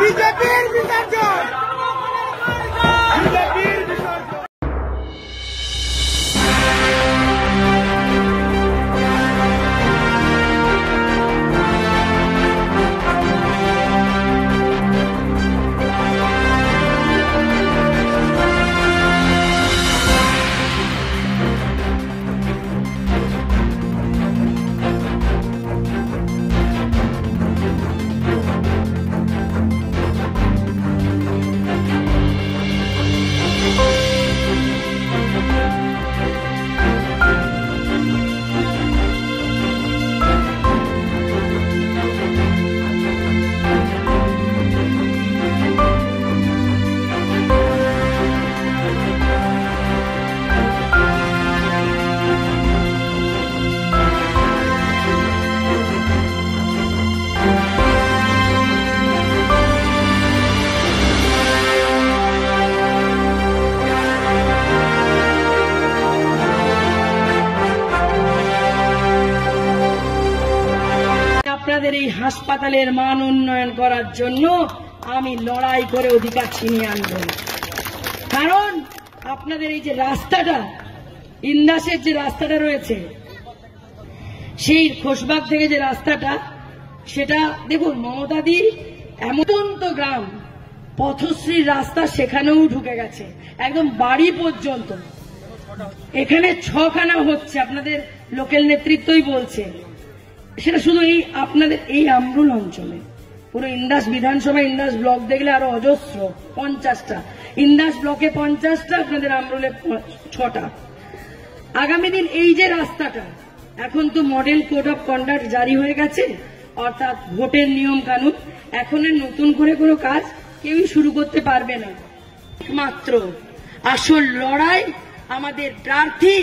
বিজেপির বিসর্জন। আপনাদের এই হাসপাতালের মান উন্নয়ন করার জন্য আমি লড়াই করে অধিকার ছিনিয়ে আনব। কারণ আপনাদের এই যে রাস্তাটা, ইন্দাসের যে রাস্তাটা রয়েছে, সেই খোশবাগ থেকে যে রাস্তাটা, সেটা দেখুন মমতাদি এমন্ত গ্রাম পথশ্রীর রাস্তা সেখানেও ঢুকে গেছে একদম বাড়ি পর্যন্ত। এখানে 6খানা হচ্ছে, আপনাদের লোকাল নেতৃত্বই বলছে। সেটা শুধু এই আপনাদের এই আমরুল অঞ্চলে, পুরো ইন্দাস বিধানসভা, ইন্দাস ব্লক দেখলে আরো অজস্র 50টা, ইন্দাস ব্লকে 50টা, আপনাদের আমরুলে 6টা। আগামী দিন এই যে রাস্তাটা, এখন তো মডেল কোড অফ কন্ডাক্ট জারি হয়ে গেছে, অর্থাৎ ভোটের নিয়ম কানুন, এখন নতুন করে কোনো কাজ কেউই শুরু করতে পারবে না। মাত্র আসল লড়াই আমাদের প্রার্থী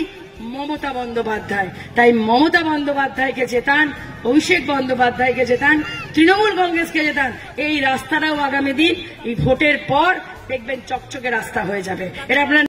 মমতা বন্দ্যোপাধ্যায়। তাই মমতা বন্দ্যোপাধ্যায়কে জেতান, অভিষেক বন্দ্যোপাধ্যায়কে জেতান, তৃণমূল কংগ্রেসকে জেতান। এই রাস্তাটাও আগামী দিন এই ভোটের পর দেখবেন চকচকে রাস্তা হয়ে যাবে। এটা আপনার